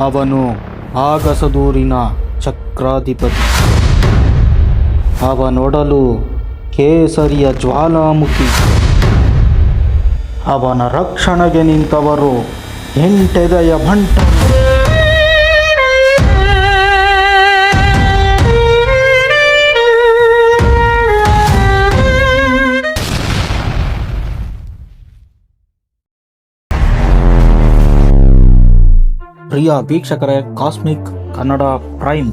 ಅವನು ಆಗಸದೂರಿನ ಚಕ್ರಾಧಿಪತಿ. ಅವನೊಡಲು ಕೇಸರಿಯ ಜ್ವಾಲಾಮುಖಿ. ಅವನ ರಕ್ಷಣೆಗೆ ನಿಂತವರು ಎಂಟೆದೆಯ ಬಂಟರು. ಪ್ರಿಯ ವೀಕ್ಷಕರೇ, ಕಾಸ್ಮಿಕ್ ಕನ್ನಡ ಪ್ರೈಮ್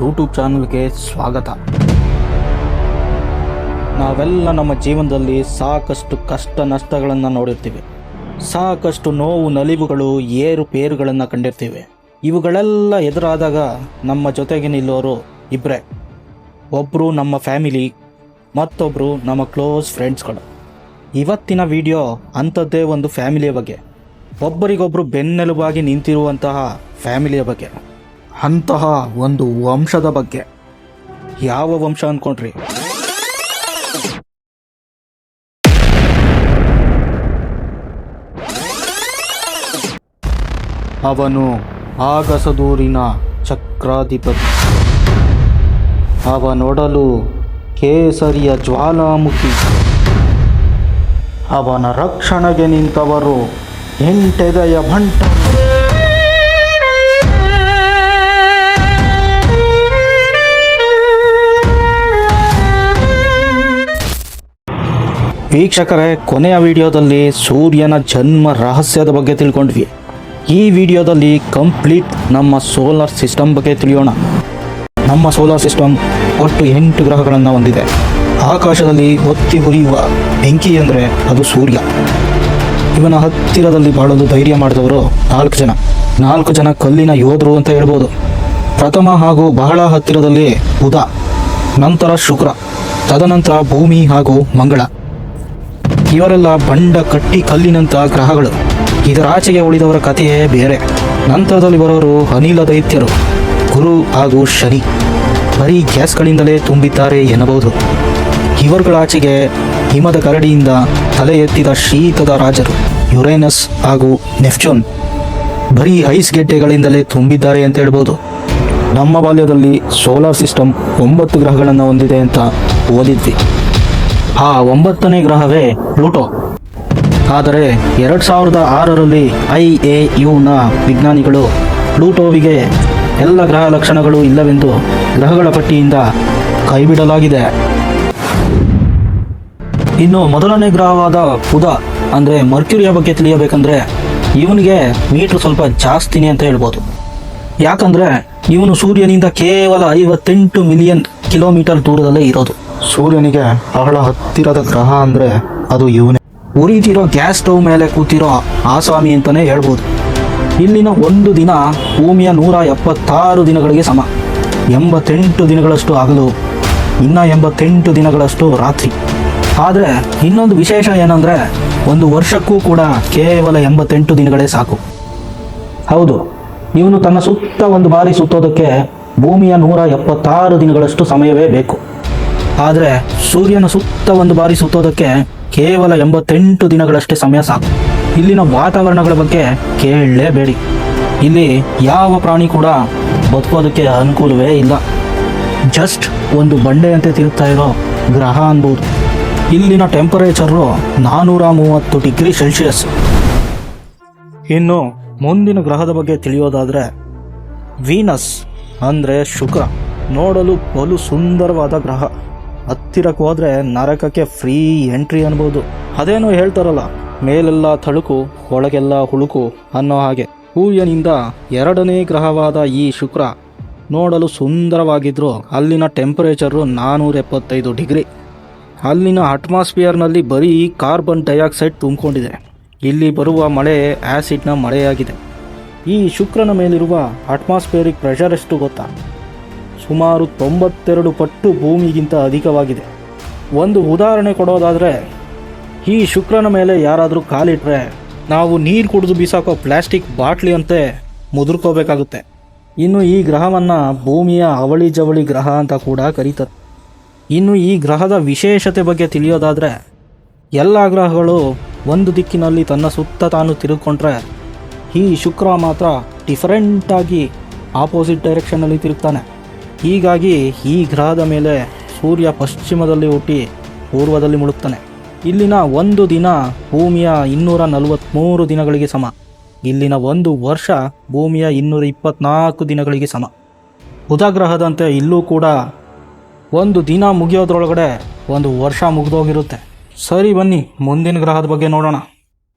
ಯೂಟ್ಯೂಬ್ ಚಾನಲ್ಗೆ ಸ್ವಾಗತ. ನಾವೆಲ್ಲ ನಮ್ಮ ಜೀವನದಲ್ಲಿ ಸಾಕಷ್ಟು ಕಷ್ಟ ನಷ್ಟಗಳನ್ನು ನೋಡಿರ್ತೀವಿ, ಸಾಕಷ್ಟು ನೋವು ನಲಿವುಗಳು ಏರುಪೇರುಗಳನ್ನು ಕಂಡಿರ್ತೀವಿ. ಇವುಗಳೆಲ್ಲ ಎದುರಾದಾಗ ನಮ್ಮ ಜೊತೆಗೆ ನಿಲ್ಲೋರು ಇಬ್ಬರೇ. ಒಬ್ಬರು ನಮ್ಮ ಫ್ಯಾಮಿಲಿ, ಮತ್ತೊಬ್ಬರು ನಮ್ಮ ಕ್ಲೋಸ್ ಫ್ರೆಂಡ್ಸ್ಗಳು. ಇವತ್ತಿನ ವಿಡಿಯೋ ಅಂಥದ್ದೇ ಒಂದು ಫ್ಯಾಮಿಲಿಯ ಬಗ್ಗೆ, ಒಬ್ಬರಿಗೊಬ್ಬರು ಬೆನ್ನೆಲುಬಾಗಿ ನಿಂತಿರುವಂತಹ ಫ್ಯಾಮಿಲಿಯ ಬಗ್ಗೆ, ಅಂತಹ ಒಂದು ವಂಶದ ಬಗ್ಗೆ. ಯಾವ ವಂಶ ಅಂದ್ಕೊಂಡ್ರಿ? ಅವನು ಆಗಸದೂರಿನ ಚಕ್ರಾಧಿಪತಿ. ಅವನೊಡಲು ಕೇಸರಿಯ ಜ್ವಾಲಾಮುಖಿ. ಅವನ ರಕ್ಷಣೆಗೆ ನಿಂತವರು ಎಂಟೆದೆಯ ಬಂಟರು. ವೀಕ್ಷಕರೇ, ಕೊನೆಯ ವಿಡಿಯೋದಲ್ಲಿ ಸೂರ್ಯನ ಜನ್ಮ ರಹಸ್ಯದ ಬಗ್ಗೆ ತಿಳ್ಕೊಂಡ್ವಿ. ಈ ವಿಡಿಯೋದಲ್ಲಿ ಕಂಪ್ಲೀಟ್ ನಮ್ಮ ಸೋಲಾರ್ ಸಿಸ್ಟಮ್ ಬಗ್ಗೆ ತಿಳಿಯೋಣ. ನಮ್ಮ ಸೋಲಾರ್ ಸಿಸ್ಟಮ್ ಒಟ್ಟು 8 ಗ್ರಹಗಳನ್ನು ಹೊಂದಿದೆ. ಆಕಾಶದಲ್ಲಿ ಹೊತ್ತಿ ಉರಿಯುವ ಬೆಂಕಿ ಅಂದರೆ ಅದು ಸೂರ್ಯ. ಇವನ ಹತ್ತಿರದಲ್ಲಿ ಬಾಳಲು ಧೈರ್ಯ ಮಾಡಿದವರು 4 ಜನ ಕಲ್ಲಿನ ಯೋಧರು ಅಂತ ಹೇಳ್ಬೋದು. ಪ್ರಥಮ ಹಾಗೂ ಬಹಳ ಹತ್ತಿರದಲ್ಲಿ ಬುಧ, ನಂತರ ಶುಕ್ರ, ತದನಂತರ ಭೂಮಿ ಹಾಗೂ ಮಂಗಳ. ಇವರೆಲ್ಲ ಬಂಡ ಕಟ್ಟಿ ಕಲ್ಲಿನಂಥ ಗ್ರಹಗಳು. ಇದರಾಚೆಗೆ ಉಳಿದವರ ಕಥೆಯೇ ಬೇರೆ. ನಂತರದಲ್ಲಿ ಬರೋರು ಅನಿಲ ದೈತ್ಯರು, ಗುರು ಹಾಗೂ ಶನಿ. ಬರೀ ಗ್ಯಾಸ್ಗಳಿಂದಲೇ ತುಂಬಿದ್ದಾರೆ ಎನ್ನಬಹುದು. ಇವರುಗಳಾಚೆಗೆ ಹಿಮದ ಕರಡಿಯಿಂದ ತಲೆ ಎತ್ತಿದ ಶೀತದ ರಾಜರು ಯುರೇನಸ್ ಹಾಗೂ ನೆಪ್ಚೂನ್. ಬರೀ ಐಸ್ ಗೆಡ್ಡೆಗಳಿಂದಲೇ ತುಂಬಿದ್ದಾರೆ ಅಂತ ಹೇಳ್ಬೋದು. ನಮ್ಮ ಬಾಲ್ಯದಲ್ಲಿ ಸೋಲಾರ್ ಸಿಸ್ಟಮ್ 9 ಗ್ರಹಗಳನ್ನು ಹೊಂದಿದೆ ಅಂತ ಓದಿದ್ವಿ. ಆ 9ನೇ ಗ್ರಹವೇ ಪ್ಲೂಟೋ. ಆದರೆ 2006ರಲ್ಲಿ IAUನ ವಿಜ್ಞಾನಿಗಳು ಪ್ಲೂಟೋವಿಗೆ ಎಲ್ಲ ಗ್ರಹ ಲಕ್ಷಣಗಳು ಇಲ್ಲವೆಂದು ಗ್ರಹಗಳ ಪಟ್ಟಿಯಿಂದ ಕೈಬಿಡಲಾಗಿದೆ. ಇನ್ನು ಮೊದಲನೇ ಗ್ರಹವಾದ ಬುಧ ಅಂದರೆ ಮರ್ಕ್ಯುರಿಯ ಬಗ್ಗೆ ತಿಳಿಯಬೇಕಂದ್ರೆ ಇವನಿಗೆ ಮೀಟರ್ ಸ್ವಲ್ಪ ಜಾಸ್ತಿನೇ ಅಂತ ಹೇಳ್ಬೋದು. ಯಾಕಂದರೆ ಇವನು ಸೂರ್ಯನಿಂದ ಕೇವಲ 58 ಮಿಲಿಯನ್ ಕಿಲೋಮೀಟರ್ ದೂರದಲ್ಲೇ ಇರೋದು. ಸೂರ್ಯನಿಗೆ ಬಹಳ ಹತ್ತಿರದ ಗ್ರಹ ಅಂದರೆ ಅದು ಇವನೇ. ಉರಿತಿರೋ ಗ್ಯಾಸ್ ಸ್ಟವ್ ಮೇಲೆ ಕೂತಿರೋ ಆಸಾಮಿ ಅಂತಲೇ ಹೇಳ್ಬೋದು. ಇಲ್ಲಿನ ಒಂದು ದಿನ ಭೂಮಿಯ 176 ದಿನಗಳಿಗೆ ಸಮ. 88 ದಿನಗಳಷ್ಟು ಹಗಲು, ಇನ್ನು 88 ದಿನಗಳಷ್ಟು ರಾತ್ರಿ. ಆದರೆ ಇನ್ನೊಂದು ವಿಶೇಷ ಏನಂದರೆ ಒಂದು ವರ್ಷಕ್ಕೂ ಕೂಡ ಕೇವಲ 88 ದಿನಗಳೇ ಸಾಕು. ಹೌದು, ಇವನು ತನ್ನ ಸುತ್ತ ಒಂದು ಬಾರಿ ಸುತ್ತೋದಕ್ಕೆ ಭೂಮಿಯ 176 ದಿನಗಳಷ್ಟು ಸಮಯವೇ ಬೇಕು. ಆದರೆ ಸೂರ್ಯನ ಸುತ್ತ ಒಂದು ಬಾರಿ ಸುತ್ತೋದಕ್ಕೆ ಕೇವಲ 88 ದಿನಗಳಷ್ಟೇ ಸಮಯ ಸಾಕು. ಇಲ್ಲಿನ ವಾತಾವರಣಗಳ ಬಗ್ಗೆ ಕೇಳಲೇಬೇಡಿ. ಇಲ್ಲಿ ಯಾವ ಪ್ರಾಣಿ ಕೂಡ ಬದುಕೋದಕ್ಕೆ ಅನುಕೂಲವೇ ಇಲ್ಲ. ಜಸ್ಟ್ ಒಂದು ಬಂಡೆಯಂತೆ ತಿರುಗ್ತಾ ಇರೋ ಗ್ರಹ ಅನ್ಬೋದು. ಇಲ್ಲಿನ ಟೆಂಪರೇಚರು 430 ಡಿಗ್ರಿ ಸೆಲ್ಸಿಯಸ್. ಇನ್ನು ಮುಂದಿನ ಗ್ರಹದ ಬಗ್ಗೆ ತಿಳಿಯೋದಾದರೆ ವೀನಸ್ ಅಂದರೆ ಶುಕ್ರ. ನೋಡಲು ಬಲು ಸುಂದರವಾದ ಗ್ರಹ. ಹತ್ತಿರಕ್ಕೆ ಹೋದರೆ ನರಕಕ್ಕೆ ಫ್ರೀ ಎಂಟ್ರಿ ಅನ್ಬೋದು. ಅದೇನೋ ಹೇಳ್ತಾರಲ್ಲ, ಮೇಲೆಲ್ಲ ತಳುಕು ಒಳಗೆಲ್ಲ ಹುಳುಕು ಅನ್ನೋ ಹಾಗೆ. ಸೂರ್ಯನಿಂದ 2ನೇ ಗ್ರಹವಾದ ಈ ಶುಕ್ರ ನೋಡಲು ಸುಂದರವಾಗಿದ್ದರೂ ಅಲ್ಲಿನ ಟೆಂಪರೇಚರು 475 ಡಿಗ್ರಿ. ಅಲ್ಲಿನ ಅಟ್ಮಾಸ್ಫಿಯರ್ನಲ್ಲಿ ಬರೀ ಕಾರ್ಬನ್ ಡೈಆಕ್ಸೈಡ್ ತುಂಬಿಕೊಂಡಿದೆ. ಇಲ್ಲಿ ಬರುವ ಮಳೆ ಆ್ಯಸಿಡ್ನ ಮಳೆಯಾಗಿದೆ. ಈ ಶುಕ್ರನ ಮೇಲಿರುವ ಅಟ್ಮಾಸ್ಫಿಯರಿಕ್ ಪ್ರೆಷರ್ ಎಷ್ಟು ಗೊತ್ತಾ? ಸುಮಾರು 92 ಪಟ್ಟು ಭೂಮಿಗಿಂತ ಅಧಿಕವಾಗಿದೆ. ಒಂದು ಉದಾಹರಣೆ ಕೊಡೋದಾದರೆ, ಈ ಶುಕ್ರನ ಮೇಲೆ ಯಾರಾದರೂ ಕಾಲಿಟ್ರೆ ನಾವು ನೀರು ಕುಡಿದು ಬಿಸಾಕೋ ಪ್ಲಾಸ್ಟಿಕ್ ಬಾಟ್ಲಿ ಅಂತೆ ಮುದುರ್ಕೋಬೇಕಾಗುತ್ತೆ. ಇನ್ನು ಈ ಗ್ರಹವನ್ನು ಭೂಮಿಯ ಅವಳಿ ಜವಳಿ ಗ್ರಹ ಅಂತ ಕೂಡ ಕರೀತಾರೆ. ಇನ್ನು ಈ ಗ್ರಹದ ವಿಶೇಷತೆ ಬಗ್ಗೆ ತಿಳಿಯೋದಾದರೆ, ಎಲ್ಲ ಗ್ರಹಗಳು ಒಂದು ದಿಕ್ಕಿನಲ್ಲಿ ತನ್ನ ಸುತ್ತ ತಾನು ತಿರುಗಿಕೊಂಡ್ರೆ ಈ ಶುಕ್ರ ಮಾತ್ರ ಡಿಫರೆಂಟಾಗಿ ಆಪೋಸಿಟ್ ಡೈರೆಕ್ಷನ್ನಲ್ಲಿ ತಿರುಗ್ತಾನೆ. ಹೀಗಾಗಿ ಈ ಗ್ರಹದ ಮೇಲೆ ಸೂರ್ಯ ಪಶ್ಚಿಮದಲ್ಲಿ ಹುಟ್ಟಿ ಪೂರ್ವದಲ್ಲಿ ಮುಳುಗ್ತಾನೆ. ಇಲ್ಲಿನ ಒಂದು ದಿನ ಭೂಮಿಯ 243 ದಿನಗಳಿಗೆ ಸಮ. ಇಲ್ಲಿನ ಒಂದು ವರ್ಷ ಭೂಮಿಯ 224 ದಿನಗಳಿಗೆ ಸಮ. ಬುಧ ಗ್ರಹದಂತೆ ಇಲ್ಲೂ ಕೂಡ ಒಂದು ದಿನ ಮುಗಿಯೋದ್ರೊಳಗಡೆ ಒಂದು ವರ್ಷ ಮುಗಿದೋಗಿರುತ್ತೆ. ಸರಿ, ಬನ್ನಿ ಮುಂದಿನ ಗ್ರಹದ ಬಗ್ಗೆ ನೋಡೋಣ.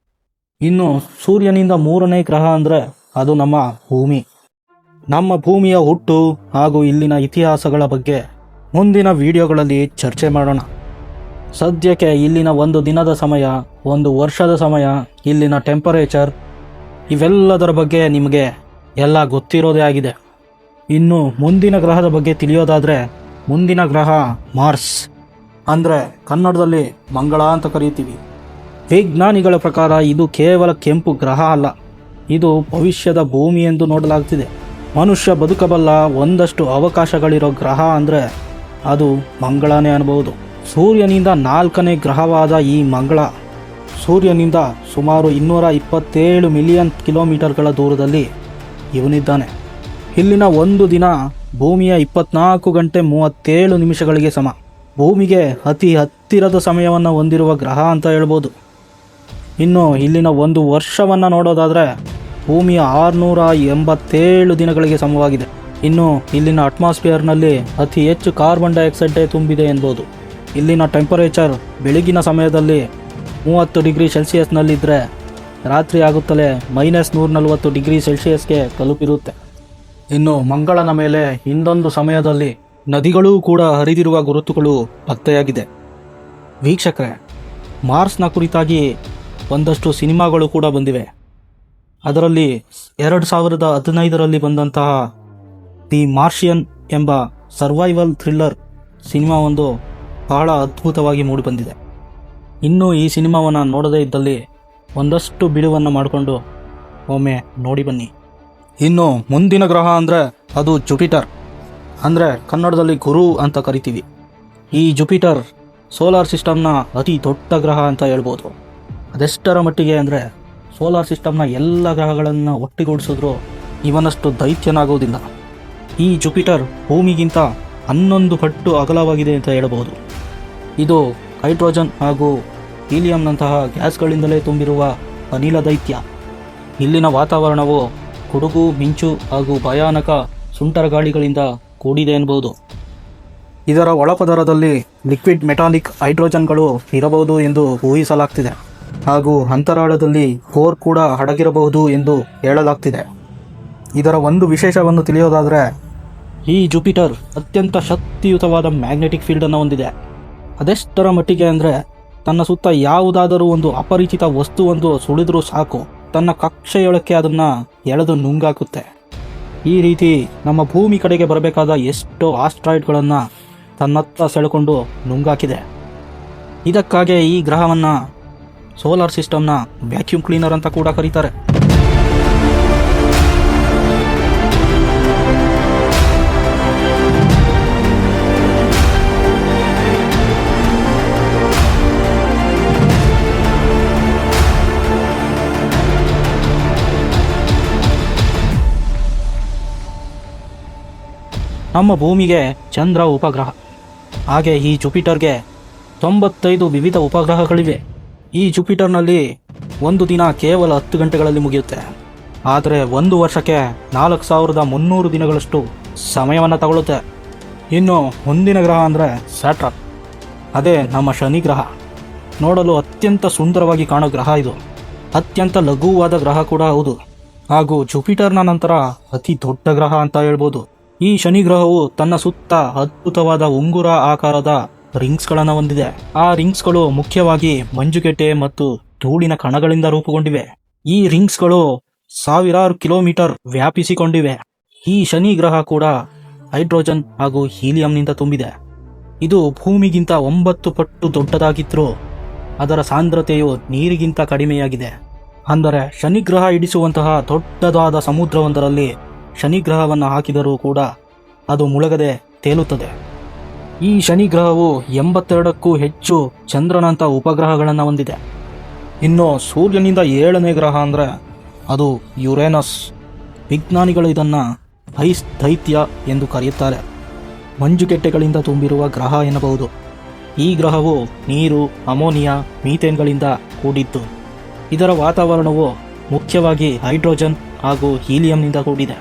ಇನ್ನು ಸೂರ್ಯನಿಂದ 3ನೇ ಗ್ರಹ ಅಂದರೆ ಅದು ನಮ್ಮ ಭೂಮಿ. ನಮ್ಮ ಭೂಮಿಯ ಹುಟ್ಟು ಹಾಗೂ ಇಲ್ಲಿನ ಇತಿಹಾಸಗಳ ಬಗ್ಗೆ ಮುಂದಿನ ವಿಡಿಯೋಗಳಲ್ಲಿ ಚರ್ಚೆ ಮಾಡೋಣ. ಸದ್ಯಕ್ಕೆ ಇಲ್ಲಿನ ಒಂದು ದಿನದ ಸಮಯ, ಒಂದು ವರ್ಷದ ಸಮಯ, ಇಲ್ಲಿನ ಟೆಂಪರೇಚರ್ ಇವೆಲ್ಲದರ ಬಗ್ಗೆ ನಿಮಗೆ ಎಲ್ಲ ಗೊತ್ತಿರೋದೇ ಆಗಿದೆ. ಇನ್ನು ಮುಂದಿನ ಗ್ರಹದ ಬಗ್ಗೆ ತಿಳಿಯೋದಾದರೆ, ಮುಂದಿನ ಗ್ರಹ ಮಾರ್ಸ್, ಅಂದರೆ ಕನ್ನಡದಲ್ಲಿ ಮಂಗಳ ಅಂತ ಕರೀತೀವಿ. ವಿಜ್ಞಾನಿಗಳ ಪ್ರಕಾರ ಇದು ಕೇವಲ ಕೆಂಪು ಗ್ರಹ ಅಲ್ಲ, ಇದು ಭವಿಷ್ಯದ ಭೂಮಿ ಎಂದು ನೋಡಲಾಗ್ತಿದೆ. ಮನುಷ್ಯ ಬದುಕಬಲ್ಲ ಒಂದಷ್ಟು ಅವಕಾಶಗಳಿರೋ ಗ್ರಹ ಅಂದರೆ ಅದು ಮಂಗಳನೇ ಅನ್ಬೋದು. ಸೂರ್ಯನಿಂದ 4ನೇ ಗ್ರಹವಾದ ಈ ಮಂಗಳ ಸೂರ್ಯನಿಂದ ಸುಮಾರು 227 ಮಿಲಿಯನ್ ಕಿಲೋಮೀಟರ್ಗಳ ದೂರದಲ್ಲಿ ಇವನಿದ್ದಾನೆ. ಇಲ್ಲಿನ ಒಂದು ದಿನ ಭೂಮಿಯ 24 ಗಂಟೆ 37 ನಿಮಿಷಗಳಿಗೆ ಸಮ. ಭೂಮಿಗೆ ಅತಿ ಹತ್ತಿರದ ಸಮಯವನ್ನು ಹೊಂದಿರುವ ಗ್ರಹ ಅಂತ ಹೇಳ್ಬೋದು. ಇನ್ನು ಇಲ್ಲಿನ ಒಂದು ವರ್ಷವನ್ನು ನೋಡೋದಾದರೆ ಭೂಮಿಯ 687 ದಿನಗಳಿಗೆ ಸಮವಾಗಿದೆ. ಇನ್ನು ಇಲ್ಲಿನ ಅಟ್ಮಾಸ್ಫಿಯರ್ನಲ್ಲಿ ಅತಿ ಹೆಚ್ಚು ಕಾರ್ಬನ್ ಡೈಆಕ್ಸೈಡ್ ತುಂಬಿದೆ ಎನ್ಬೋದು. ಇಲ್ಲಿನ ಟೆಂಪರೇಚರ್ ಬೆಳಗಿನ ಸಮಯದಲ್ಲಿ 30 ಡಿಗ್ರಿ ಸೆಲ್ಸಿಯಸ್ನಲ್ಲಿದ್ದರೆ ರಾತ್ರಿ ಆಗುತ್ತಲೇ -140 ಡಿಗ್ರಿ ಸೆಲ್ಸಿಯಸ್ಗೆ ತಲುಪಿರುತ್ತೆ. ಇನ್ನು ಮಂಗಳನ ಮೇಲೆ ಇನ್ನೊಂದು ಸಮಯದಲ್ಲಿ ನದಿಗಳೂ ಕೂಡ ಹರಿದಿರುವ ಗುರುತುಗಳು ಪತ್ತೆಯಾಗಿದೆ. ವೀಕ್ಷಕರೇ, ಮಾರ್ಸ್ನ ಕುರಿತಾಗಿ ಒಂದಷ್ಟು ಸಿನಿಮಾಗಳು ಕೂಡ ಬಂದಿವೆ. ಅದರಲ್ಲಿ 2015ರಲ್ಲಿ ಬಂದಂತಹ ದಿ ಮಾರ್ಷಿಯನ್ ಎಂಬ ಸರ್ವೈವಲ್ ಥ್ರಿಲ್ಲರ್ ಸಿನಿಮಾ ಒಂದು ಬಹಳ ಅದ್ಭುತವಾಗಿ ಮೂಡಿಬಂದಿದೆ. ಇನ್ನೂ ಈ ಸಿನಿಮಾವನ್ನು ನೋಡದೇ ಇದ್ದಲ್ಲಿ ಒಂದಷ್ಟು ಬಿಡುವನ್ನು ಮಾಡಿಕೊಂಡು ಒಮ್ಮೆ ನೋಡಿ ಬನ್ನಿ. ಇನ್ನು ಮುಂದಿನ ಗ್ರಹ ಅಂದರೆ ಅದು ಜುಪಿಟರ್, ಅಂದರೆ ಕನ್ನಡದಲ್ಲಿ ಗುರು ಅಂತ ಕರಿತೀವಿ. ಈ ಜುಪಿಟರ್ ಸೋಲಾರ್ ಸಿಸ್ಟಮ್ನ ಅತಿ ದೊಡ್ಡ ಗ್ರಹ ಅಂತ ಹೇಳ್ಬೋದು. ಅದೆಷ್ಟರ ಮಟ್ಟಿಗೆ ಅಂದರೆ ಸೋಲಾರ್ ಸಿಸ್ಟಮ್ನ ಎಲ್ಲ ಗ್ರಹಗಳನ್ನು ಒಟ್ಟಿಗೂಡಿಸಿದ್ರು ಇವನಷ್ಟು ದೈತ್ಯನಾಗೋದಿಲ್ಲ. ಈ ಜುಪಿಟರ್ ಭೂಮಿಗಿಂತ 11 ಪಟ್ಟು ಅಗಲವಾಗಿದೆ ಅಂತ ಹೇಳಬಹುದು. ಇದು ಹೈಡ್ರೋಜನ್ ಹಾಗೂ ಹೀಲಿಯಂನಂತಹ ಗ್ಯಾಸ್ಗಳಿಂದಲೇ ತುಂಬಿರುವ ಅನಿಲ ದೈತ್ಯ. ಇಲ್ಲಿನ ವಾತಾವರಣವು ಗುಡುಗು, ಮಿಂಚು ಹಾಗೂ ಭಯಾನಕ ಸುಂಟರಗಾಳಿಗಳಿಂದ ಕೂಡಿದೆ ಎನ್ಬಹುದು. ಇದರ ಒಳಪದರದಲ್ಲಿ ಲಿಕ್ವಿಡ್ ಮೆಟಾಲಿಕ್ ಹೈಡ್ರೋಜನ್ಗಳು ಇರಬಹುದು ಎಂದು ಊಹಿಸಲಾಗ್ತಿದೆ ಹಾಗೂ ಅಂತರಾಳದಲ್ಲಿ ಕೋರ್ ಕೂಡ ಅಡಗಿರಬಹುದು ಎಂದು ಹೇಳಲಾಗ್ತಿದೆ. ಇದರ ಒಂದು ವಿಶೇಷವನ್ನು ತಿಳಿಯೋದಾದರೆ, ಈ ಜುಪಿಟರ್ ಅತ್ಯಂತ ಶಕ್ತಿಯುತವಾದ ಮ್ಯಾಗ್ನೆಟಿಕ್ ಫೀಲ್ಡನ್ನು ಹೊಂದಿದೆ. ಅದೆಷ್ಟರ ಮಟ್ಟಿಗೆ ಅಂದರೆ ತನ್ನ ಸುತ್ತ ಯಾವುದಾದರೂ ಒಂದು ಅಪರಿಚಿತ ವಸ್ತುವೊಂದು ಸುಳಿದ್ರೂ ಸಾಕು, ತನ್ನ ಕಕ್ಷೆಯೊಳಕ್ಕೆ ಅದನ್ನು ಎಳೆದು ನುಂಗಾಕುತ್ತೆ. ಈ ರೀತಿ ನಮ್ಮ ಭೂಮಿ ಕಡೆಗೆ ಬರಬೇಕಾದ ಎಷ್ಟೋ ಆಸ್ಟ್ರಾಯ್ಡ್ಗಳನ್ನು ತನ್ನತ್ತ ಸೆಳೆಕೊಂಡು ನುಂಗಾಕಿದೆ. ಇದಕ್ಕಾಗಿ ಈ ಗ್ರಹವನ್ನು ಸೋಲಾರ್ ಸಿಸ್ಟಮ್ನ ವ್ಯಾಕ್ಯೂಮ್ ಕ್ಲೀನರ್ ಅಂತ ಕೂಡ ಕರೀತಾರೆ. ನಮ್ಮ ಭೂಮಿಗೆ ಚಂದ್ರ ಉಪಗ್ರಹ, ಹಾಗೆ ಈ ಜುಪಿಟರ್ಗೆ 95 ವಿವಿಧ ಉಪಗ್ರಹಗಳಿವೆ. ಈ ಜುಪಿಟರ್ನಲ್ಲಿ ಒಂದು ದಿನ ಕೇವಲ 10 ಗಂಟೆಗಳಲ್ಲಿ ಮುಗಿಯುತ್ತೆ. ಆದರೆ ಒಂದು ವರ್ಷಕ್ಕೆ 4300 ದಿನಗಳಷ್ಟು ಸಮಯವನ್ನು ತಗೊಳ್ಳುತ್ತೆ. ಇನ್ನು ಮುಂದಿನ ಗ್ರಹ ಅಂದರೆ ಸ್ಯಾಟರ್ನ್, ಅದೇ ನಮ್ಮ ಶನಿ ಗ್ರಹ. ನೋಡಲು ಅತ್ಯಂತ ಸುಂದರವಾಗಿ ಕಾಣೋ ಗ್ರಹ ಇದು. ಅತ್ಯಂತ ಲಘುವಾದ ಗ್ರಹ ಕೂಡ ಹೌದು, ಹಾಗೂ ಜುಪಿಟರ್ನ ನಂತರ ಅತಿ ದೊಡ್ಡ ಗ್ರಹ ಅಂತ ಹೇಳ್ಬೋದು. ಈ ಶನಿ ಗ್ರಹವು ತನ್ನ ಸುತ್ತ ಅದ್ಭುತವಾದ ಉಂಗುರ ಆಕಾರದ ರಿಂಗ್ಸ್ಗಳನ್ನು ಹೊಂದಿದೆ. ಆ ರಿಂಗ್ಸ್ಗಳು ಮುಖ್ಯವಾಗಿ ಮಂಜುಗೆಡ್ಡೆ ಮತ್ತು ಧೂಳಿನ ಕಣಗಳಿಂದ ರೂಪುಗೊಂಡಿವೆ. ಈ ರಿಂಗ್ಸ್ಗಳು ಸಾವಿರಾರು ಕಿಲೋಮೀಟರ್ ವ್ಯಾಪಿಸಿಕೊಂಡಿವೆ. ಈ ಶನಿ ಗ್ರಹ ಕೂಡ ಹೈಡ್ರೋಜನ್ ಹಾಗೂ ಹೀಲಿಯಂನಿಂದ ತುಂಬಿದೆ. ಇದು ಭೂಮಿಗಿಂತ 9 ಪಟ್ಟು ದೊಡ್ಡದಾಗಿದ್ದರೂ ಅದರ ಸಾಂದ್ರತೆಯು ನೀರಿಗಿಂತ ಕಡಿಮೆಯಾಗಿದೆ. ಅಂದರೆ ಶನಿಗ್ರಹ ಇಡಿಸುವಂತಹ ದೊಡ್ಡದಾದ ಸಮುದ್ರವೊಂದರಲ್ಲಿ ಶನಿಗ್ರಹವನ್ನು ಹಾಕಿದರೂ ಕೂಡ ಅದು ಮುಳುಗದೆ ತೇಲುತ್ತದೆ. ಈ ಶನಿಗ್ರಹವು 82ಕ್ಕೂ ಹೆಚ್ಚು ಚಂದ್ರನಂಥ ಉಪಗ್ರಹಗಳನ್ನು ಹೊಂದಿದೆ. ಇನ್ನು ಸೂರ್ಯನಿಂದ 7ನೇ ಗ್ರಹ ಅಂದರೆ ಅದು ಯುರೇನಸ್. ವಿಜ್ಞಾನಿಗಳು ಇದನ್ನು ಐಸ್ ದೈತ್ಯ ಎಂದು ಕರೆಯುತ್ತಾರೆ. ಮಂಜುಗೆಡ್ಡೆಗಳಿಂದ ತುಂಬಿರುವ ಗ್ರಹ ಎನ್ನಬಹುದು. ಈ ಗ್ರಹವು ನೀರು, ಅಮೋನಿಯಾ, ಮೀಥೇನ್ಗಳಿಂದ ಕೂಡಿದ್ದು. ಇದರ ವಾತಾವರಣವು ಮುಖ್ಯವಾಗಿ ಹೈಡ್ರೋಜನ್ ಹಾಗೂ ಹೀಲಿಯಂನಿಂದ ಕೂಡಿದೆ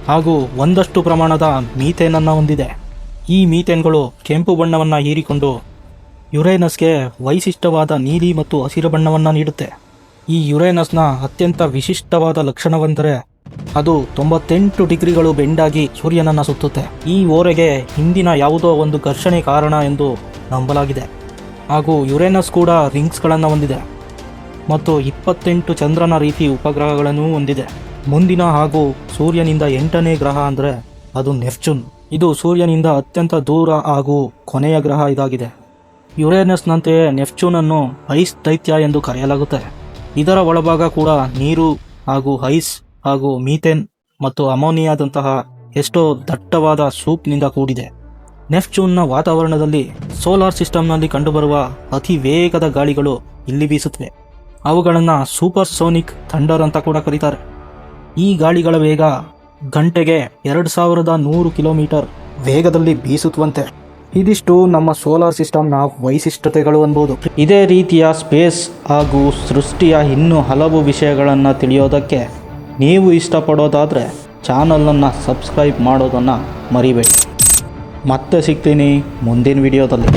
ಹಾಗೂ ಒಂದಷ್ಟು ಪ್ರಮಾಣದ ಮೀಥೇನನ್ನು ಹೊಂದಿದೆ. ಈ ಮೀಥೇನ್ಗಳು ಕೆಂಪು ಬಣ್ಣವನ್ನು ಹೀರಿಕೊಂಡು ಯುರೇನಸ್ಗೆ ವೈಶಿಷ್ಟ್ಯವಾದ ನೀಲಿ ಮತ್ತು ಹಸಿರು ಬಣ್ಣವನ್ನು ನೀಡುತ್ತೆ. ಈ ಯುರೇನಸ್ನ ಅತ್ಯಂತ ವಿಶಿಷ್ಟವಾದ ಲಕ್ಷಣವೆಂದರೆ ಅದು 98 ಡಿಗ್ರಿಗಳು ಬೆಂಡಾಗಿ ಸೂರ್ಯನನ್ನು ಸುತ್ತುತ್ತೆ. ಈ ಓರೆಗೆ ಹಿಂದಿನ ಯಾವುದೋ ಒಂದು ಘರ್ಷಣೆ ಕಾರಣ ಎಂದು ನಂಬಲಾಗಿದೆ. ಹಾಗೂ ಯುರೇನಸ್ ಕೂಡ ರಿಂಗ್ಸ್ಗಳನ್ನು ಹೊಂದಿದೆ ಮತ್ತು 28 ಚಂದ್ರನ ರೀತಿ ಉಪಗ್ರಹಗಳನ್ನು ಹೊಂದಿದೆ. ಮುಂದಿನ ಹಾಗೂ ಸೂರ್ಯನಿಂದ 8ನೇ ಗ್ರಹ ಅಂದರೆ ಅದು ನೆಪ್ಚೂನ್. ಇದು ಸೂರ್ಯನಿಂದ ಅತ್ಯಂತ ದೂರ ಹಾಗೂ ಕೊನೆಯ ಗ್ರಹ ಇದಾಗಿದೆ. ಯುರೇನಸ್ನಂತೆಯೇ ನೆಪ್ಚೂನನ್ನು ಐಸ್ ದೈತ್ಯ ಎಂದು ಕರೆಯಲಾಗುತ್ತೆ. ಇದರ ಒಳಭಾಗ ಕೂಡ ನೀರು ಹಾಗೂ ಐಸ್ ಹಾಗೂ ಮೀಥೇನ್ ಮತ್ತು ಅಮೋನಿಯಾದಂತಹ ಎಷ್ಟೋ ದಟ್ಟವಾದ ಸೂಪ್ನಿಂದ ಕೂಡಿದೆ. ನೆಪ್ಚೂನ್ನ ವಾತಾವರಣದಲ್ಲಿ ಸೋಲಾರ್ ಸಿಸ್ಟಮ್ನಲ್ಲಿ ಕಂಡುಬರುವ ಅತಿ ವೇಗದ ಗಾಳಿಗಳು ಇಲ್ಲಿ ಬೀಸುತ್ತವೆ. ಅವುಗಳನ್ನು ಸೂಪರ್ ಸೋನಿಕ್ ಥಂಡರ್ ಅಂತ ಕೂಡ ಕರೀತಾರೆ. ಈ ಗಾಳಿಗಳ ವೇಗ ಗಂಟೆಗೆ 2100 ಕಿಲೋಮೀಟರ್ ವೇಗದಲ್ಲಿ ಬೀಸುತ್ತವಂತೆ. ಇದಿಷ್ಟು ನಮ್ಮ ಸೋಲಾರ್ ಸಿಸ್ಟಮ್ನ ವೈಶಿಷ್ಟ್ಯತೆಗಳು ಅನ್ಬೋದು. ಇದೇ ರೀತಿಯ ಸ್ಪೇಸ್ ಹಾಗೂ ಸೃಷ್ಟಿಯ ಇನ್ನೂ ಹಲವು ವಿಷಯಗಳನ್ನು ತಿಳಿಯೋದಕ್ಕೆ ನೀವು ಇಷ್ಟಪಡೋದಾದರೆ ಚಾನಲನ್ನು ಸಬ್ಸ್ಕ್ರೈಬ್ ಮಾಡೋದನ್ನು ಮರಿಬೇಡಿ. ಮತ್ತೆ ಸಿಗ್ತೀನಿ ಮುಂದಿನ ವಿಡಿಯೋದಲ್ಲಿ.